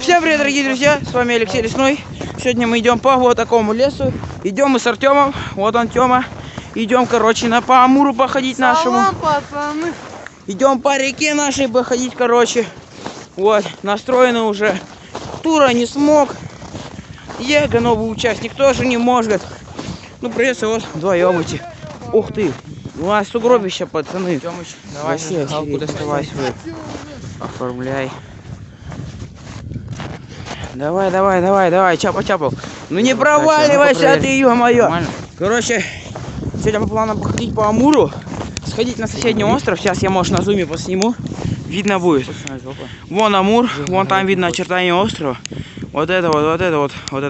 Всем привет, дорогие друзья, с вами Алексей Лесной. Сегодня мы идем по вот такому лесу. Идем мы с Артемом, вот он Тёма. Идем, короче, по Амуру походить нашему. Пацаны. Идем по реке нашей походить, короче. Вот, настроены уже. Тура не смог. Ега, новый участник, тоже не может. Ну, придется вот вдвоем идти. Ух ты, у нас сугробище, пацаны. Тёмыч, давай вообще, доставай свой. Оформляй. Давай, чапал. Ну не проваливайся ты, ё-моё. Короче, сегодня по плану походить по Амуру, сходить на соседний остров. Сейчас я, может, на зуме посниму. Видно будет. Вон Амур, вон там видно очертание острова. Вот это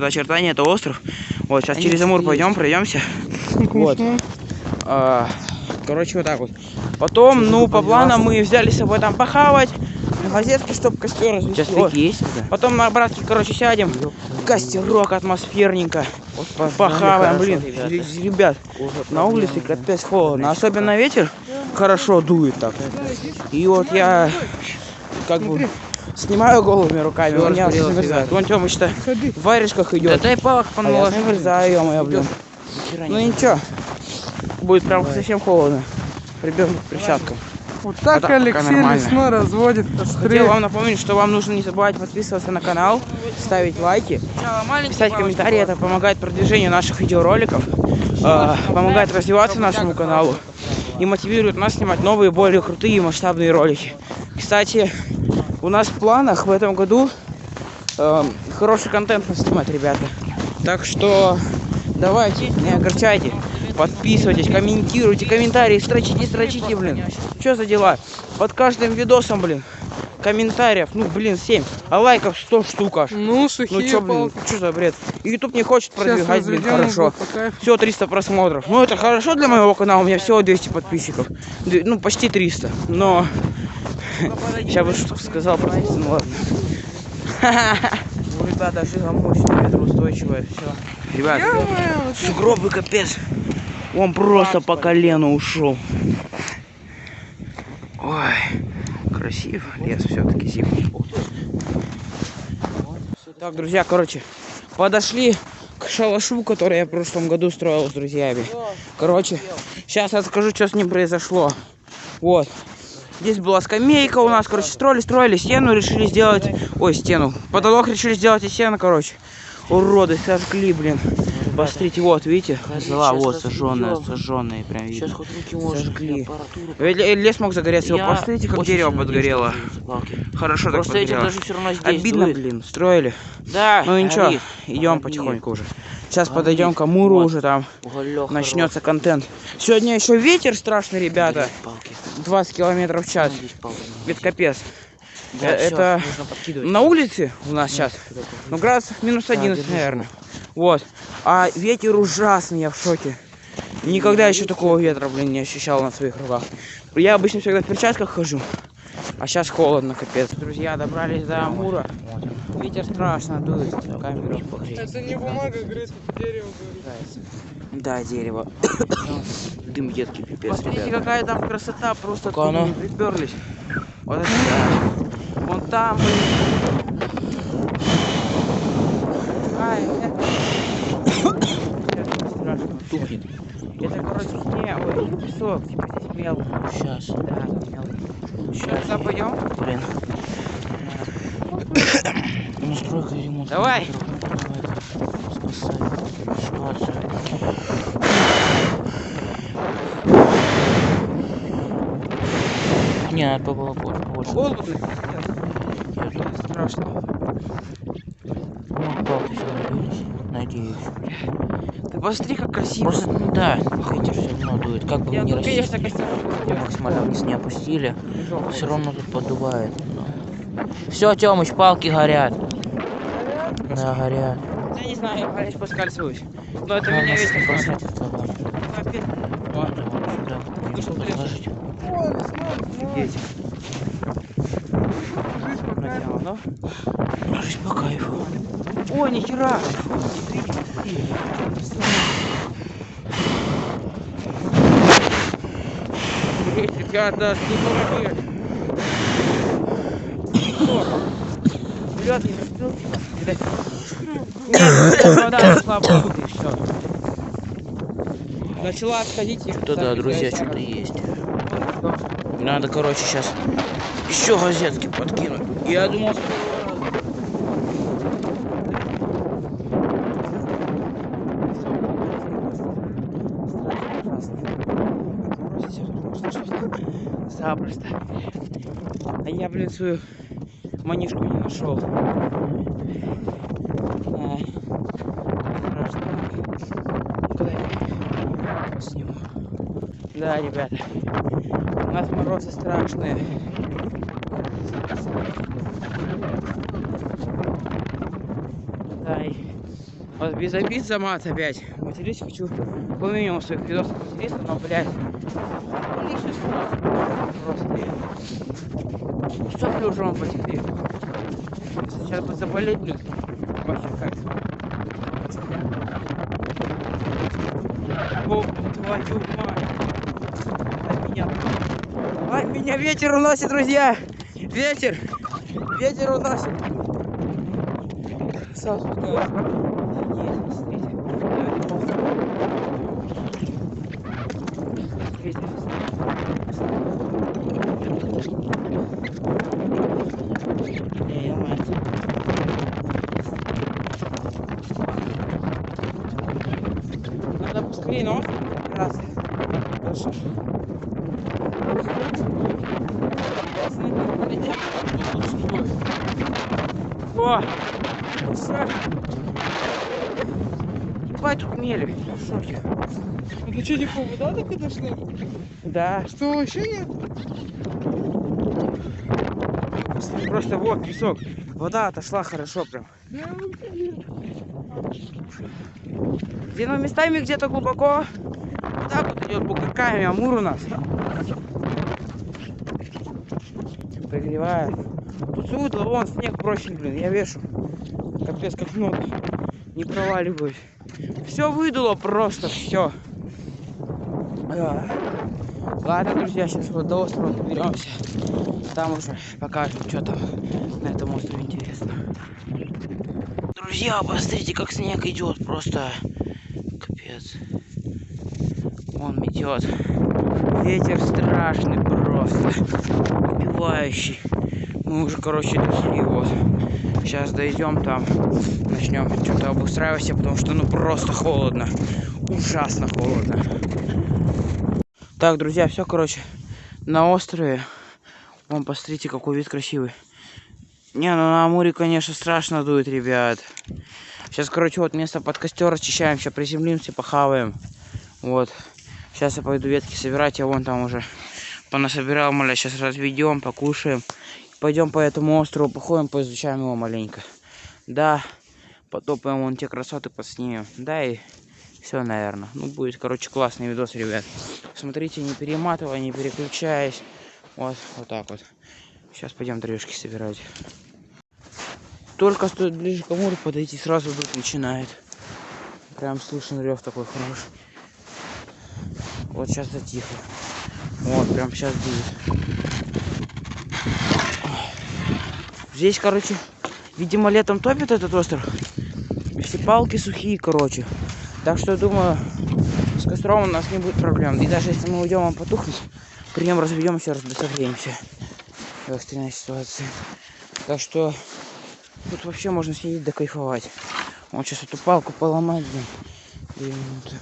очертание, это остров. Вот, сейчас через Амур пойдем, пройдемся. Вот. Короче, вот так вот. Потом, ну, по планам мы взяли с собой там похавать. Газетки, чтобы костер развести. Сейчас вот. Есть, да? Потом на обратке, короче, сядем. Костерок атмосферненько. Похаваем, блин. Ребят, на улице капец холодно. Особенно ветер хорошо дует так. И вот я как бы снимаю голыми руками. Он меня замерзает. Вон Тёмыч-то в варежках идет. Да дай палок А я замерзаю, ё-моё, блин. Ну ничего. Будет прям совсем холодно. Прибегу к перчаткам. Вот так Алексей Лесной разводит костры. Хотел вам напомнить, что вам нужно не забывать подписываться на канал, ставить лайки, писать комментарии. Это помогает продвижению наших видеороликов, помогает развиваться нашему каналу и мотивирует нас снимать новые, более крутые и масштабные ролики. Кстати, у нас в планах в этом году хороший контент снимать, ребята. Так что давайте, не огорчайте. Подписывайтесь, комментируйте, комментарии, строчите, блин. Что за дела? Под каждым видосом, блин, комментариев, ну, блин, 7. А лайков 100 штук аж. Ну, сухие ну, чё, блин, что за бред? YouTube не хочет продвигать, блин, хорошо. Все 300 просмотров. Ну, это хорошо для моего канала, у меня всего 200 подписчиков. Ну, почти 300. Но, сейчас бы что сказал, простите, ну ладно. Ну, ребята, жила мощная, ветроустойчивая, все. Ребят, сугробы капец. Он просто по колену ушел. Ой, красив лес все-таки зимний. Так, друзья, короче, подошли к шалашу, который я в прошлом году строил с друзьями. Короче, сейчас расскажу, что с ним произошло. Вот. Здесь была скамейка у нас, короче, строили стену, решили сделать... Ой, стену. Потолок решили сделать из стены, короче. Уроды, сожгли, блин. Посмотрите, вот, видите? Зала, вот, сожженные, прям видно. Сейчас хоть руки сожгли. Лес мог загореться, его посмотрите, как дерево подгорело. Хорошо так подгорело. Обидно, блин, строили. Да. Ну ничего, идем потихоньку уже. Сейчас подойдем к Амуру уже, там начнется контент. Сегодня еще ветер страшный, ребята. 20 километров в час. Это капец. Да, это на улице у нас сейчас, ну, градусов минус 11, наверное. Вот. А ветер ужасный, я в шоке. Никогда еще такого ветра, блин, не ощущал на своих руках. Я обычно всегда в перчатках хожу, а сейчас холодно, капец. Друзья, добрались до Амура. Ветер страшно дует. Камеру. Это не бумага, говорит, это дерево. Да, дерево. Дым едкий, пипец. Посмотрите, какая там красота, просто откуда приперлись. Вот это да. Вон там, блин. Тухнет. Это, короче, не песок, типа здесь мел. Сейчас. Да, мел. Сейчас туда пойдем? Блин. Настройка ремонта. Давай. Не, надо было больше. Холодно. Страшно. Ну, палки все набились, надеюсь. Ты посмотри, как красиво. Просто, да, ветер все равно дует. Как бы мы не конечно, максимально вниз не опустили, все равно тут поддувает. Все, Тёмыч, палки горят. Да, горят. Я не знаю, я здесь поскальзываюсь. Но это меня весь бросать. Вышел положить. Дети. Ну? Жизнь по кайфу. О, нихера! Ребята, вперед, не раскрыл, типа. Нет, вода зашла просто и все. Начала отходить. Что-то да, друзья, что-то есть. Надо, короче, сейчас еще газетки подкинуть. Я думал, запросто. А я, блин, свою манишку не нашел. Страшно. Куда я сниму? Да, ребята, у нас морозы страшные. Да, и вот без обид за мат опять. Матерись хочу по минимуму своих видосов материться, но, блядь, личность просто. Все плюжом потекли. Сейчас бы заболеть, блин. Вообще как. О, твою мать. Ай, меня ветер уносит, друзья. Ветер. Ветер уносит. Сам спускаюсь. Надо поскорее, но раз. Хорошо. О! Ебать, тут мели. В шоке. Это что, не вода так и дошла? Да. Что, вообще нет? Просто вот песок. Вода отошла хорошо прям. Да, вообще нет. Где, ну, местами где-то глубоко. Вот так вот идет бугорками Амур у нас. Прогревает. Тут судло, вон снег прочный, блин, я вешу. Капец, как много. Не проваливаюсь. Все выдуло просто, все. Ладно, друзья, сейчас вот до острова доберемся. Там уже покажем, что там на этом острове интересно. Друзья, посмотрите, как снег идет, просто капец. Он метет. Ветер страшный просто, убивающий. Мы уже, короче, дошли, вот. Сейчас дойдем там, начнем что-то обустраиваться, потому что ну просто холодно, ужасно холодно. Так, друзья, все, короче, на острове. Вон, посмотрите, какой вид красивый. Не, ну на Амуре, конечно, страшно дует, ребят. Сейчас, короче, вот место под костер очищаем, сейчас приземлимся, похаваем. Вот. Сейчас я пойду ветки собирать, я вон там уже понасобирал, моля, сейчас разведем, покушаем. Пойдем по этому острову, походим, поизучаем его маленько. Да, потопаем вон те красоты, подснимем. Да, и все, наверное. Ну, будет, короче, классный видос, ребят. Смотрите, не перематывая, не переключаясь. Вот, вот так вот. Сейчас пойдем трешки собирать. Только стоит ближе к Амуру подойти, сразу дуть начинает. Прям слышен рев такой хороший. Вот сейчас затихло. Вот, прям сейчас будет. Здесь, короче, видимо, летом топит этот остров. Все палки сухие, короче. Так что, думаю, с костром у нас не будет проблем. И даже если мы уйдем, он потухнет, прием разведем, еще раз согреемся. В экстренной ситуации. Так что тут вообще можно сидеть да кайфовать. Вот сейчас эту палку поломать, блин. 2 минуты.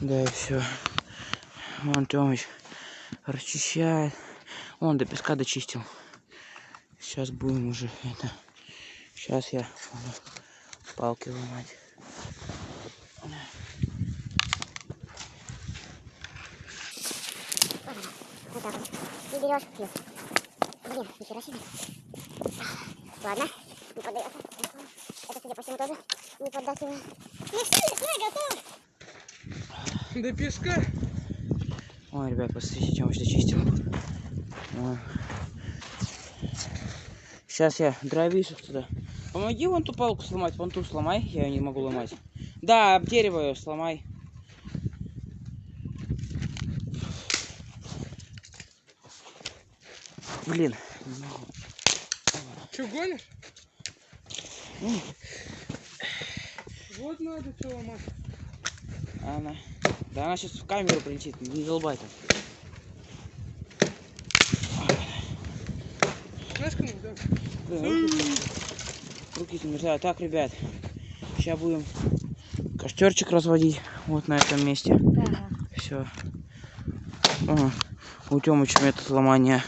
Да, и все. Вон Тёмыч расчищает. Вон до песка дочистил. Сейчас будем уже это. Сейчас я палки ломать. Вот так вот. И берешь плюс. Блин, нихера себе. Ладно, не поддается. Это, судя по всему, тоже не поддаст ему. Ну все, давай, готово. До песка. Ой, ребят, посмотрите, чем я чистил. Сейчас я дровишек туда. Помоги вон ту палку сломать, вон ту сломай. Я ее не могу ломать. Да, об дерево ее сломай. Блин. Че, гонишь? Вот надо что ломать. Она. Да она сейчас в камеру прилетит, не долбай там. Знаешь, кому, да? Блин, руки замерзают. Так, ребят, сейчас будем костерчик разводить вот на этом месте. Ага. Все. У Тёмыча метод ломания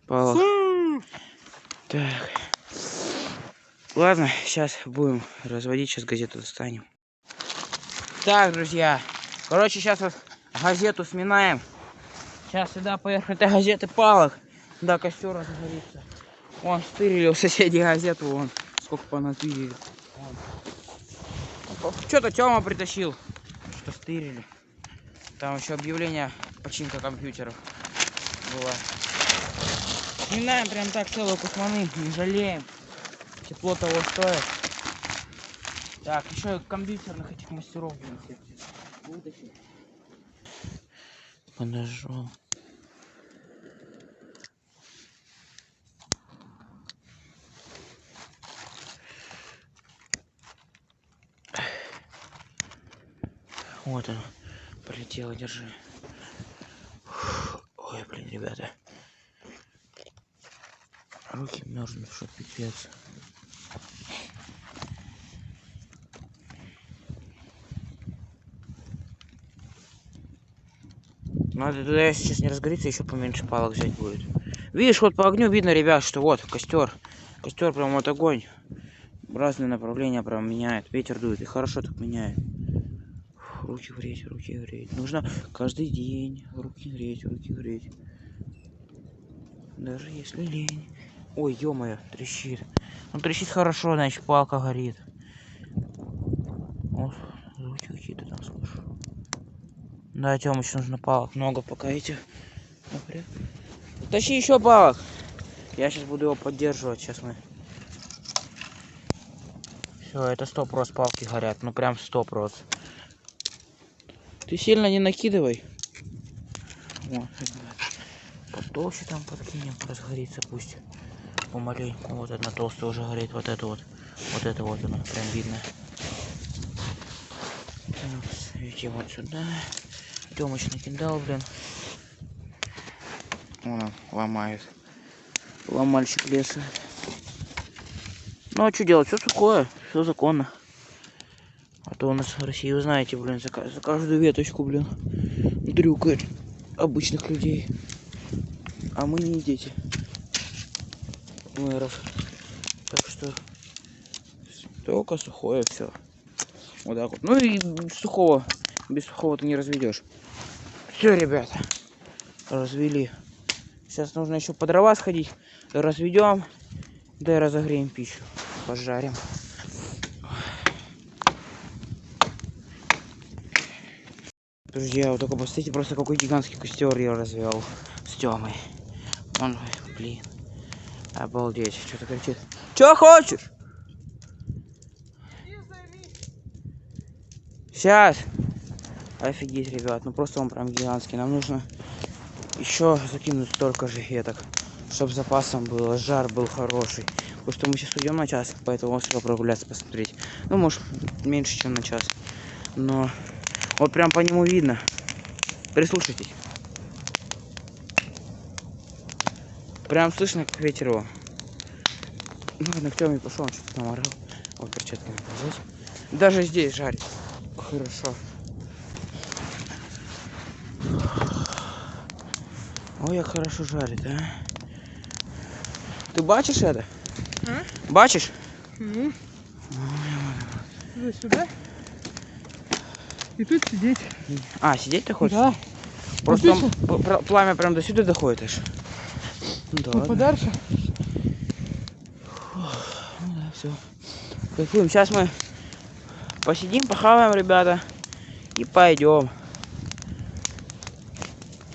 палок. Так. Ладно, сейчас будем разводить, сейчас газету достанем. Так, друзья. Короче, сейчас вот газету сминаем. Сейчас сюда поверх этой газеты палок. Да, костер разгорится. Вон, стырили у соседей газету, вон. Сколько понатырили. Что-то Тёма притащил. Что стырили. Там еще объявление починка компьютеров было. Сминаем прям так целые кусманы, не жалеем. Тепло того стоит. Так, еще и компьютерных этих мастеров, блин, всех вытащил. Подожжу. Вот он, полетело, держи. Ой, блин, ребята. Руки мерзнут, что пипец. Надо туда, если сейчас не разгорится, еще поменьше палок взять будет. Видишь, вот по огню видно, ребят, что вот костер. Костер прям вот огонь. Разные направления прям меняет. Ветер дует и хорошо так меняет. Руки греть, руки греть. Нужно каждый день руки греть, руки греть. Даже если лень. Ой, ё-моё, трещит. Ну трещит хорошо, значит палка горит. О, звуки какие-то там слышу. Да, Тёмыч, нужно палок много пока эти. Тащи еще палок. Я сейчас буду его поддерживать. Сейчас мы. Все, это 100% палки горят. Ну прям 100%. Ты сильно не накидывай. Вот, потолще там подкинем, разгорится пусть помаленьку. Вот одна толстая уже горит, вот это вот она прям видно. Так, идти вот сюда. Тёмыч накидал, блин. Вон он ломает. Ломальщик леса. Ну а что делать? Все такое, все законно. А то у нас в России, вы знаете, блин, за каждую веточку, блин, дрюкает обычных людей. А мы не дети мэров. Так что только сухое все. Вот так вот. Ну и сухого. Без сухого ты не разведешь. Все, ребята. Развели. Сейчас нужно еще по дрова сходить. Разведем. Да и разогреем пищу. Пожарим. Друзья, вот только посмотрите, просто какой гигантский костер я развел с Тёмой. Он, блин, обалдеть, что-то кричит. Чё хочешь? Сейчас. Офигеть, ребят, ну просто он прям гигантский. Нам нужно еще закинуть столько же веток, чтобы запасом было, жар был хороший. Потому что мы сейчас уйдем на час, поэтому можно прогуляться, посмотреть. Ну, может, меньше, чем на час. Но вот прям по нему видно. Прислушайтесь. Прям слышно, как ветер его. Ну, ладно, к Тёме пошел, он что-то там орал. Вот перчатки надо взять. Даже здесь жарит. Хорошо. Ой, как хорошо жарит, а. Ты бачишь это? А? Бачишь? Ну. Сюда. И тут сидеть. А, сидеть ты хочешь? Да. Просто вот там пламя прям до сюда доходит аж. Да, ну, подальше. Ну да, все. Кайфуем. Сейчас мы посидим, похаваем, ребята, и пойдем.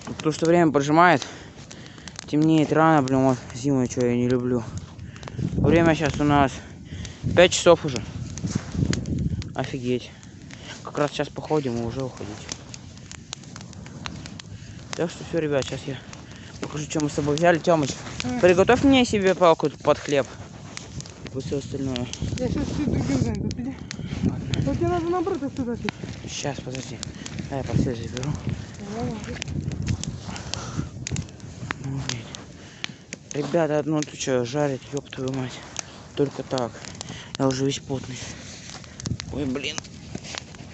Потому что время поджимает. Темнеет рано, блин, вот зимой, что я не люблю. Время сейчас у нас 5 часов уже. Офигеть. Как раз сейчас походим и уже уходить. Так что все, ребят, сейчас я покажу, что мы с собой взяли. Тёмыч, приготовь мне себе палку под хлеб. Вот все остальное. Я сейчас чуть другим занят, иди. Вот тебе надо наоборот отсюда отойти. Сейчас, подожди. Дай я портфель заберу. Ну, блин. Ребята, ну ты что, жарит, ёб твою мать. Только так. Я уже весь потный. Ой, блин.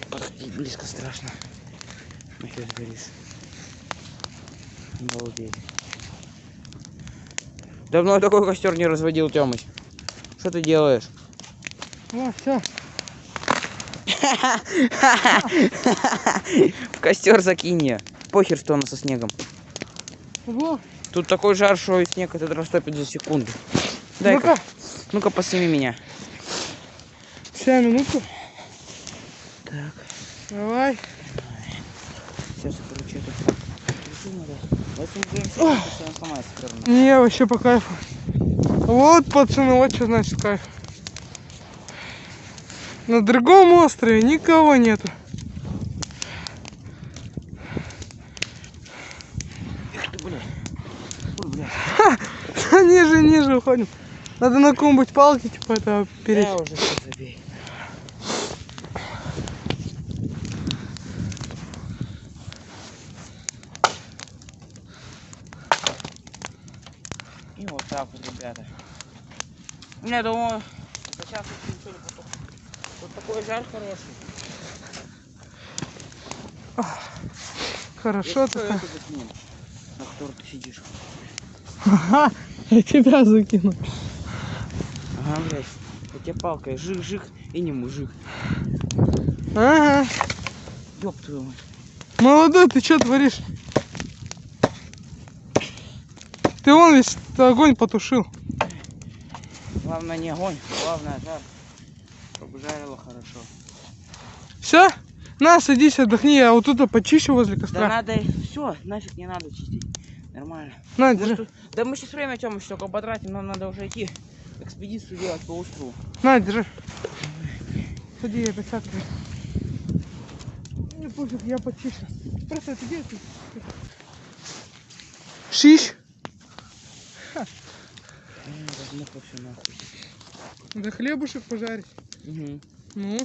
Подходить близко страшно. Нахер сгоришь. Обалдеть. Давно я такой костер не разводил, Тёмыч. Что ты делаешь? О, все. В костер закинь я. Похер, что она со снегом. Во. Тут такой жар, что и снег этот растопит за секунду. Дай-ка. Ну-ка. Ну-ка, посними меня. Сейчас, минутку. Так. Давай. Сейчас я, короче, это... Если мы будем он сломается всё равно. Не, вообще по кайфу. Вот, пацаны, вот что значит кайф. На другом острове никого нету. Эх ты, блядь. Ой, блядь. Ниже уходим. Надо на ком-нибудь палки, типа, это перейти. Я уже все забей. И вот так вот, ребята. Я думаю, сейчас ничего не потом. Вот такой жар хороший. Хорошо Если что, так. эту закинем, на которой ты сидишь. Ага, я тебя закину. Ага, блядь. У тебя палкой жик-жик и не мужик. Ага. Ёб твою мать. Молодой, ты что творишь? Ты вон весь огонь потушил. Главное не огонь, главное жар. Чтобы жарило хорошо. Все? На, садись, отдохни, я вот тут почищу возле Да костра. надо, все, нафиг не надо чистить. Нормально. На, Мы держи. тут- Да мы сейчас время, Тёмыч, только потратим, нам надо уже идти экспедицию делать по острову. На, держи. Сади, я 50. Не пофиг, я почищу. Просто это делай. Шиш. Возьму все нахуй. Да хлебушек пожарить. Угу. Ну.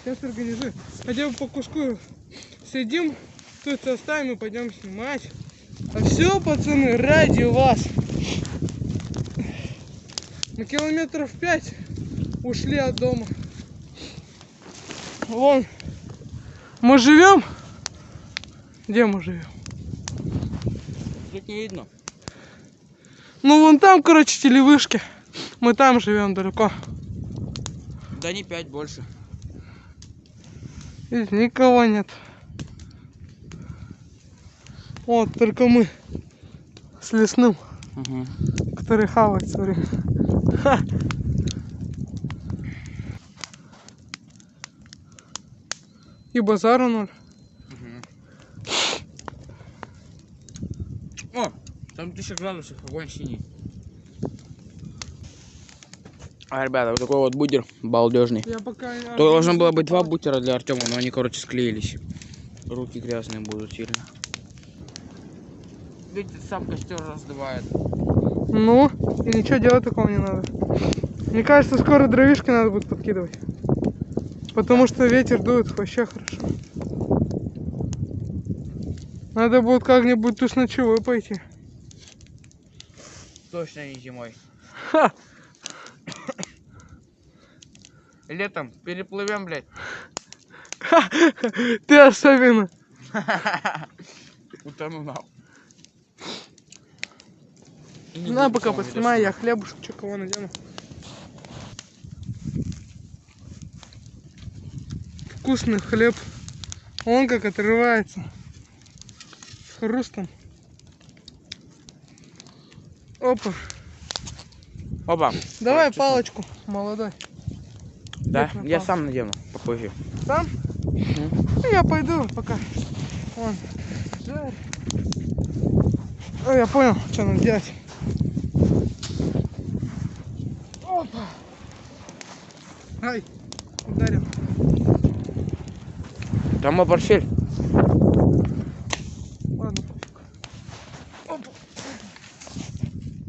Сейчас организую. Хотя бы по куску сидим, тут оставим и пойдем снимать. А все, пацаны, ради вас. Мы километров 5 ушли от дома. Вон. Мы живем. Где мы живем? Ведь не видно. Ну вон там, короче, телевышки. Мы там живем далеко. Да не 5 больше. Здесь никого нет. Вот только мы с лесным, Угу. который хавает все время. Ха. И базару ноль. О, там 1000 градусов, огонь синий. А, ребята, вот такой вот бутер балдежный. Я пока... То должно было быть 2 бутера для Артема, но они, короче, склеились. Руки грязные будут сильно. Видите, сам костер раздувает. Ну, и ничего делать такого не надо. Мне кажется, скоро дровишки надо будет подкидывать. Потому что ветер дует вообще хорошо. Надо будет как-нибудь тут с ночевой пойти. Точно не зимой. Ха! Летом переплывем, блядь. Ты особенно. Утону нахуй. На, пока поснимай, я хлебушек что кого надену. Вкусный хлеб. Он как отрывается. С хрустом. Опа. Опа. Давай Короче, палочку, молодой. Да, Как на я палку. сам надену попозже. Сам? Ну, я пойду пока. Вон. Жарь. О, я понял, что надо делать. Опа. Ай, ударил. Там мой портфель. Ладно, пофиг. Опа.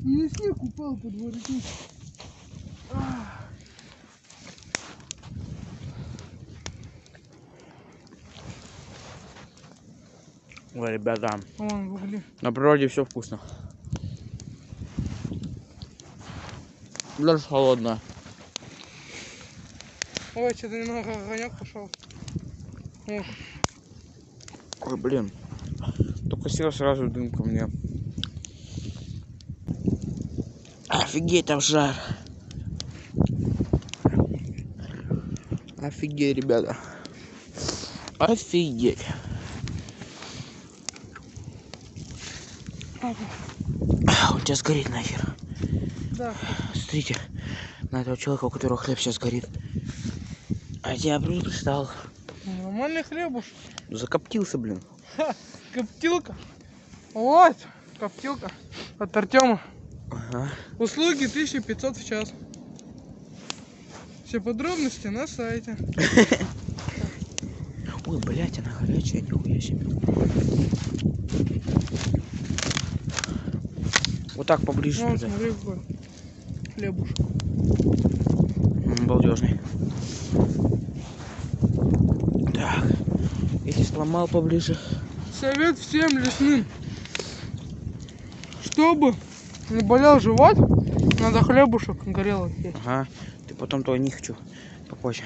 Не снег упал. Упал под воротник. Ой, ребята, Вон в угле. на природе все вкусно. Даже холодно. Ой, что-то немного огонек пошел. О, Ой, блин. Только сел сразу дым ко мне. Офигеть, там жар. Офигеть, ребята. Офигеть. Он сейчас горит нахер. да. Смотрите, на этого человека, у которого хлеб сейчас горит. А я предпочитал. Нормальный хлебуш. Закоптился, блин. Ха, коптилка. Вот, коптилка от Артема. Ага. Услуги 1500 в час. Все подробности на сайте. Ой, блядь, она горячая, нихуя себе. Вот так поближе. Вон, туда. смотри, какой хлебуш. Балдежный. Так. Если сломал поближе. Совет всем лесным. Чтобы не болел живот, надо хлебушек горелый есть. Ага. Ты потом то не хочу. Попозже.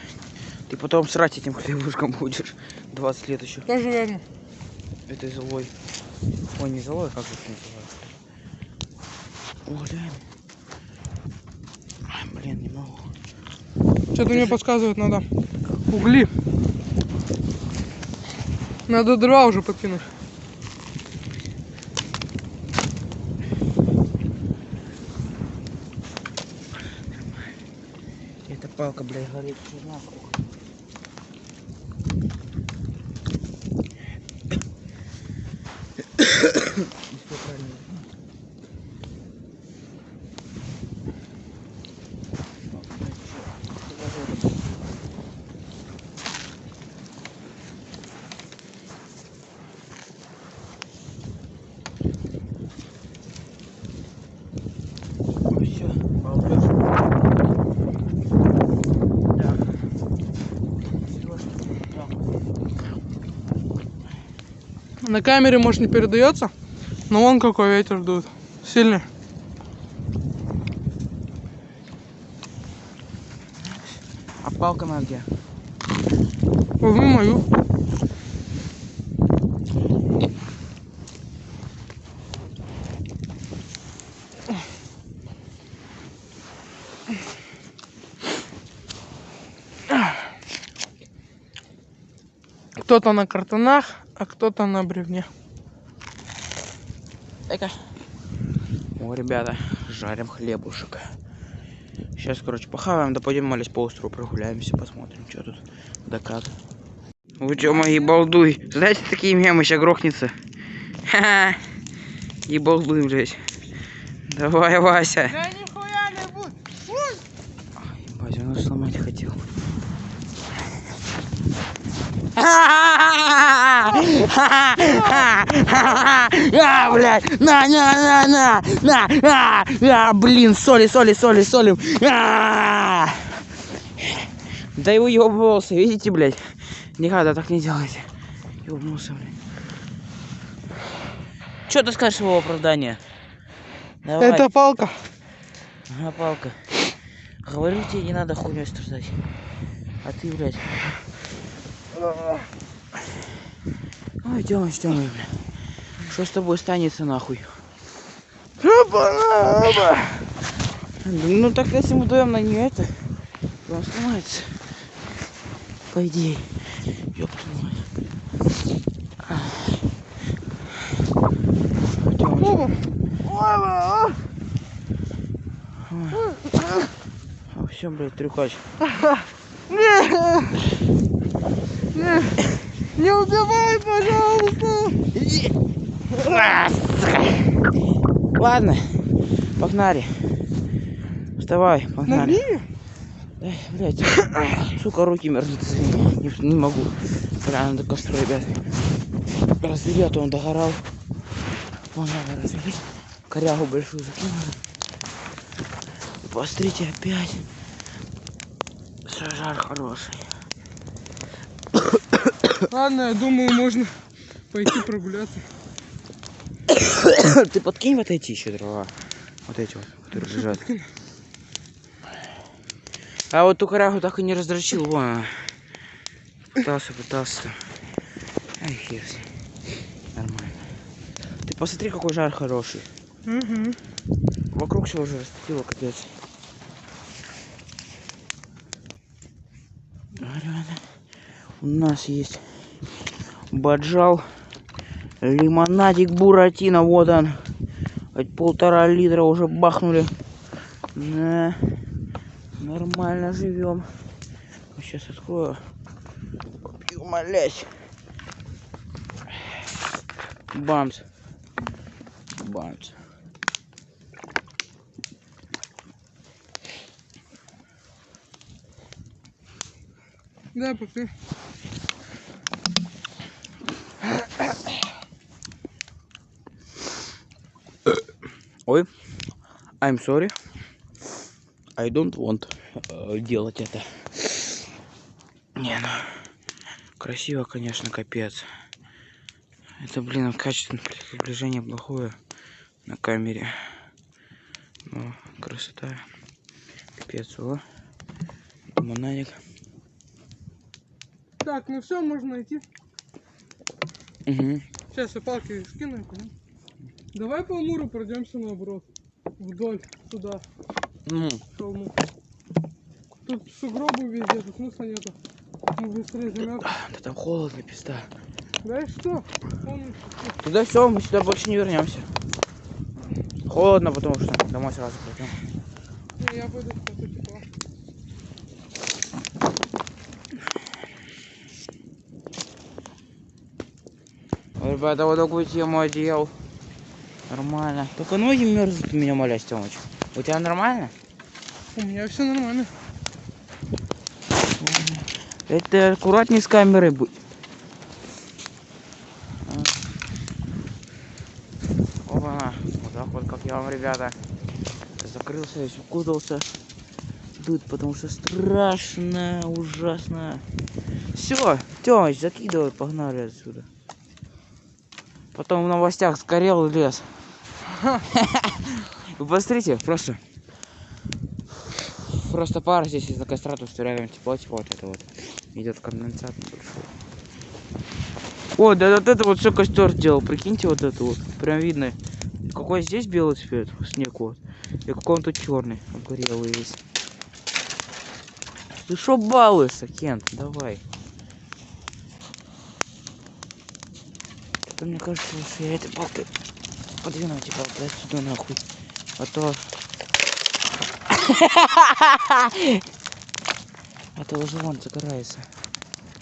Ты потом срать этим хлебушком будешь. 20 лет еще. Тоже верно. Это злой. Ой, не злой, как это называется? О, дай. Ай, блин, не могу. Что-то мне подсказывает, надо угли. Надо дрова уже подкинуть. Эта палка, блядь, горит. Что нахуй? Все, балдеж. Да. На камере, может, не передается, но вон какой ветер дует. Сильный. А палка на где? Возьми мою. Кто-то на картонах, а кто-то на бревне. Дай-ка. О, ребята, жарим хлебушек. Сейчас, короче, похаваем, да пойдем молись по острову прогуляемся, посмотрим, что тут да как. Вы чё, мои балдуй? Знаете, такие мемы сейчас грохнется. Ха-ха. И балдуй, блядь. Давай, Вася. Да нихуя не будет. Ебать, он нас сломать хотел. Блядь, на, блин, солим. Да и уебывался, видите, блядь? Никогда так не делайте. Ёбнулся, блядь. Что ты скажешь его оправдание? Давай. Это палка. Ага, палка. Говорю тебе, не надо хуйней страдать. А ты, блядь. Ой, Тёмыч, блядь. Что с тобой станется, нахуй? Опа. Ну так если мы дуем на нее это, то он сломается. По идее. Ёб твою мать. Все, блядь, трюкач. Не убивай, пожалуйста. Ладно, погнали. Вставай, погнали. Набери. Эй, блядь, сука, руки мерзнут. Не могу. Прямо до костра, ребят. Развели, а то он догорал. Вон надо развели. Корягу большую закинули. Посмотрите, опять. Жар хороший. Ладно, я думаю, можно пойти прогуляться. Ты подкинь вот эти еще дрова. Вот эти вот, которые лежат. А вот ту корягу так и не раздрочил. Вон она. Пытался. Ай, хер с ним. Нормально. Ты посмотри, какой жар хороший. Угу. Вокруг все уже растопило, капец. У нас есть баджал, лимонадик Буратино, вот он. Хоть 1,5 литра уже бахнули. Да. Нормально живем. Сейчас открою. Пью, молясь. Бамс. Бамс. Да, пока. Ой, I'm sorry. I don't want делать это. Не, ну, красиво, конечно, капец. Это, блин, качество приближение плохое на камере. Но красота. Капец, о. Лимонадик. Так, ну все, можно идти. Угу. Сейчас я палки скину. и пойдем. Давай по Амуру пройдемся наоборот. Вдоль, сюда, к холму. Тут сугробы везде, тут смысла нету. Мы быстрее замёрз. Да там холодно, пизда. Да и что? Он... Туда все, мы сюда больше не вернемся. Холодно, потому что домой сразу пойдем. Не, я пойду в конце тепла. Ребята, вот такую тему одел. Нормально. Только ноги мерзнут у меня, молясь, Тёмыч. У тебя нормально? У меня все нормально. Это аккуратней с камерой будь. Опа-на. Вот так вот, как я вам, ребята. Закрылся, весь укутался. Дует, потому что страшно, ужасно. Все, Тёмыч, закидывай, погнали отсюда. Потом в новостях сгорел лес. Вы посмотрите, просто пар здесь из-за костра, тут все рядом тепло, вот это вот. Идет конденсат большой. О, да вот это вот все костер делал, прикиньте, вот это вот. Прям видно, какой здесь белый цвет, снег вот. И какой он тут черный, обгорелый весь. Ты шо балуешься, Кент? Давай. Мне кажется, что я этой палкой подвину эти палки отсюда нахуй. А то... А то уже вон загорается.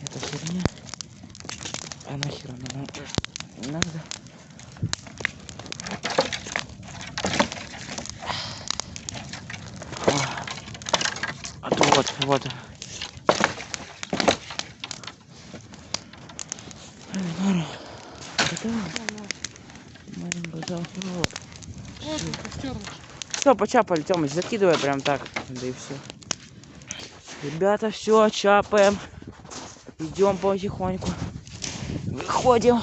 Эта херня. А нахер она нам не надо. А то вот. Все, почапали, Тёмыч, закидывай прям так. Да и все. Ребята, все, чапаем. Идем потихоньку. Выходим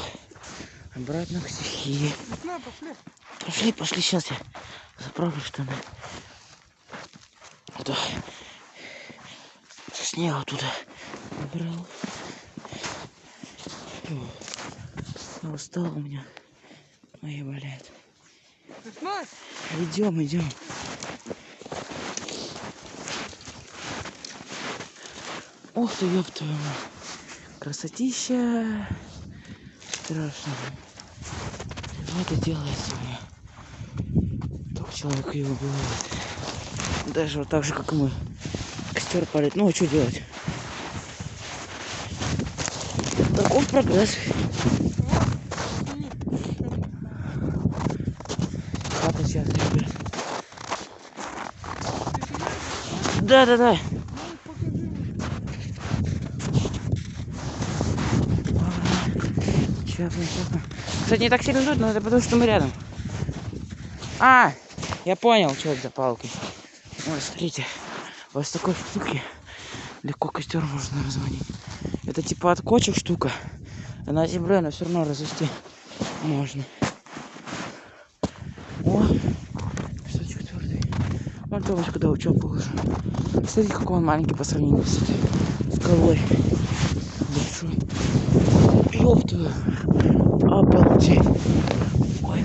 обратно к стихии. Пошли, сейчас я заправлю штаны. А то снега туда набрал. Устал у меня. Ноги болят. Идем. Ух ты, ёб твою мать. Красотища. Страшно. Вот это делается мне. Только человек ее убивает. Даже вот так же, как и мы. Костер палит. Ну а что делать? Таков прогресс. Хата сейчас, ребят. Да. Чапаем. Кстати, не так сильно дует, но это потому, что мы рядом. А, я понял, что это за палки. Вот, смотрите, вот с такой штуки легко костер можно разводить. Это типа от кочек штука, а на земле она все равно развести можно. О, песочек твердый. Вон Томыч, когда учеб положил. Смотрите, какой он маленький по сравнению с этой скалой. Большой. Ёб твою. Обалдеть. Ой,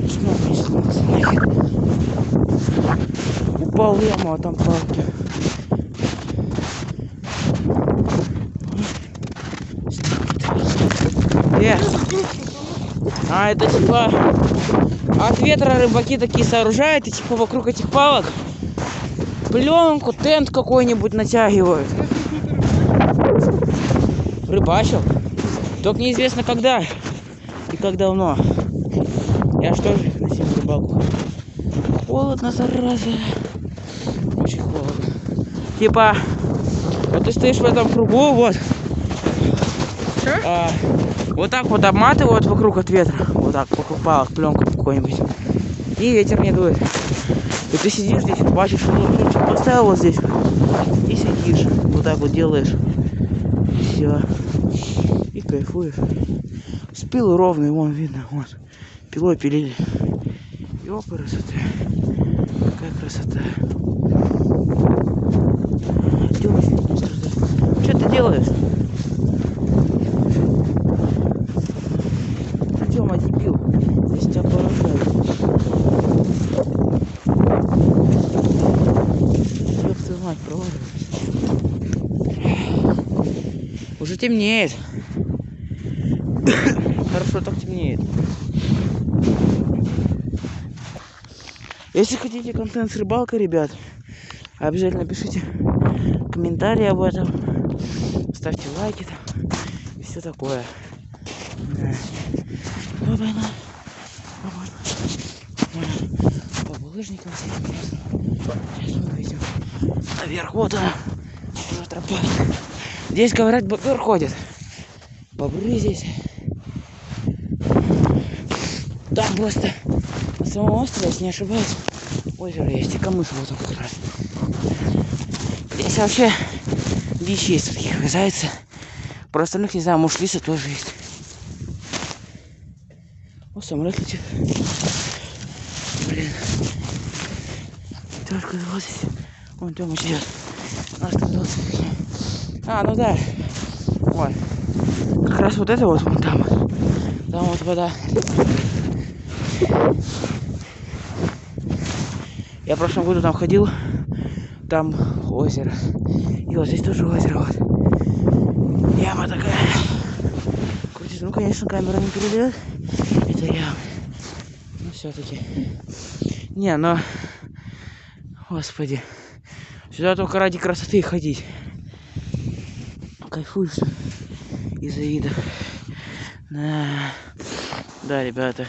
снова не сломался нахер. Упал в яму, а там палки. А это типа от ветра рыбаки такие сооружают, и типа вокруг этих палок пленку, тент какой-нибудь натягивают. Рыбачил. Только неизвестно когда и как давно. Я ж тоже носил рыбалку. Холодно, зараза. Очень холодно. Типа, вот ты стоишь в этом кругу, вот. Вот так вот обматывают вокруг от ветра. Вот так, вокруг палок, пленку какой-нибудь. И ветер не дует. И ты сидишь здесь, бачишь, что поставил вот здесь. И сидишь. Вот так вот делаешь. И все. И кайфуешь. Спил ровный, вон видно. Вот. Пилой пилили. Ёпа, красота. Какая красота. Что ты делаешь? Тёма, дебил. Здесь тебя поражают. Ёб твою мать, проваливайся. Уже темнеет. Хорошо, так темнеет. Если хотите контент с рыбалкой, ребят, обязательно пишите комментарии об этом. Ставьте лайки там. И все такое. Опа-на. По булыжникам сейчас мы выйдем наверх. Вот она. Уже тропа. Здесь, говорят, бобер ходит. Бобры здесь. Там просто на самом острове, если не ошибаюсь, озеро есть. И камыш вот он как раз. Здесь вообще дичь есть, таких зайцы. Про остальных не знаю, может, лисы тоже есть. О, самолет летит. Блин. Только 20. Вон Тёма идет. У нас тут 20. А, ну да. Вот. Как раз вот это вот вон там. Там вот вода. Я в прошлом году там ходил. Там озеро. И вот здесь тоже озеро. Вот. Яма такая. Крутится. Ну, конечно, камера не передает. Это яма. Ну, все-таки. Не, но... Господи. Сюда только ради красоты ходить. Кайфуешь из-за вида. Да, ребята.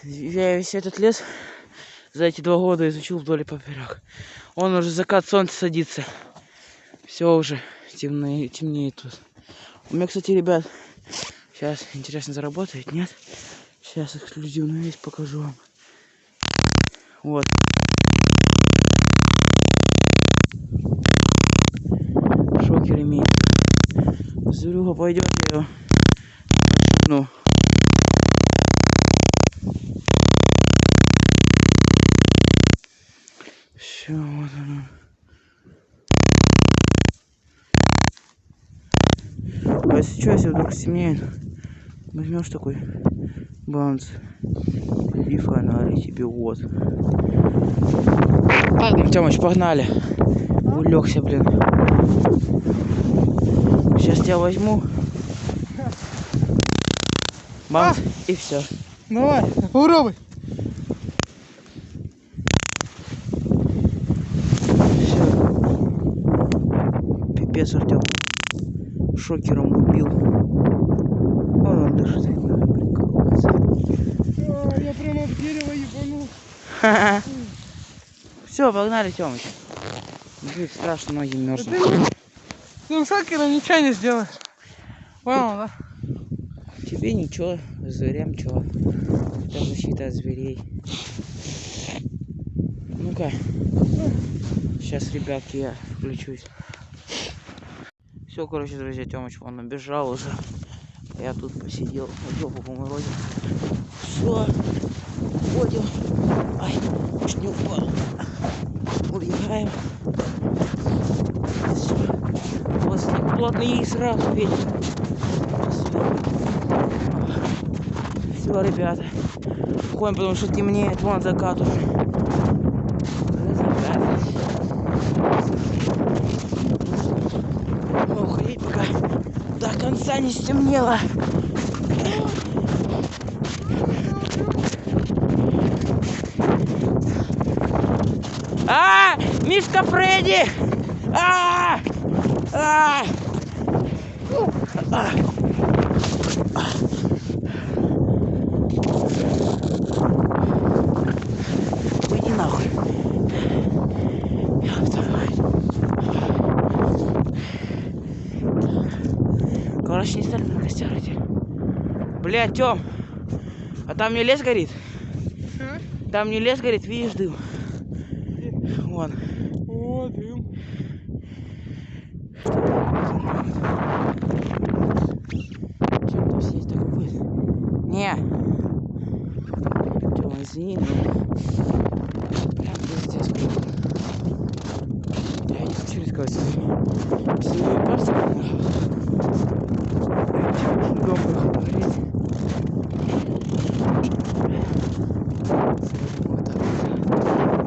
Я весь этот лес за эти 2 года изучил вдоль и поперек. Он уже закат солнца садится. Все уже темнеет тут. У меня, кстати, ребят, сейчас интересно, заработает, нет? Сейчас эксклюзивную вещь покажу вам. Вот. Шокер имеет. Зверюга пойдет, я его отшибну. Все, вот оно. А если что, если вдруг стемнеет, возьмешь такой банс и фонарик тебе, вот. Ладно, Тёмыч, погнали. Улегся, блин. Сейчас тебя возьму. Банс и все. Давай, попробуй. Все. Пипец, Артём. Шокером убил. Вон он дышит. Я прямо в дерево ебанул. Все, погнали, Тёмыч. Блин, страшно, ноги мерзнут. Ты шокером ничего не сделаешь. Понял, да? Тебе ничего, зверям чего. Это защита от зверей. Ладненько. Сейчас, ребятки, я включусь. Все, короче, друзья, Тёмыч вон набежал уже. Я тут посидел, жопу поморозил. Все, ходим. Ай, чуть не упал. Убегаем. Все. Вот снег плотный и сразу ветер. Все, ребята. Ходим, потому что темнеет, вон закат уже. Закат. Ну, ходить пока до конца не стемнело. Мишка Фредди! Уйди нахуй. Короче, не стали на костер идти. Блядь, Тём, а там не лес горит? Там не лес горит, видишь дым? Вон. О, дым. Чем там сидеть такой будет? Не. Тём, извини, но прям пиздец круто. Я не хочу рисковать своими пальцами. Дом поговорить. Вот так.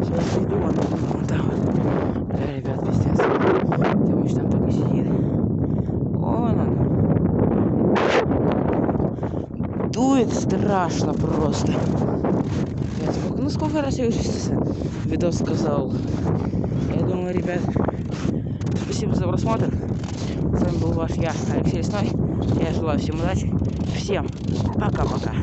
Сейчас иду, вот там вот. Да, ребят, пиздец. Тёмыч там так и сидит. Вон он. Дует страшно просто. Ну сколько раз я уже видос сказал. Я думаю, ребят, спасибо за просмотр. С вами был ваш я, Алексей Лесной. Я желаю всем удачи. Всем пока-пока.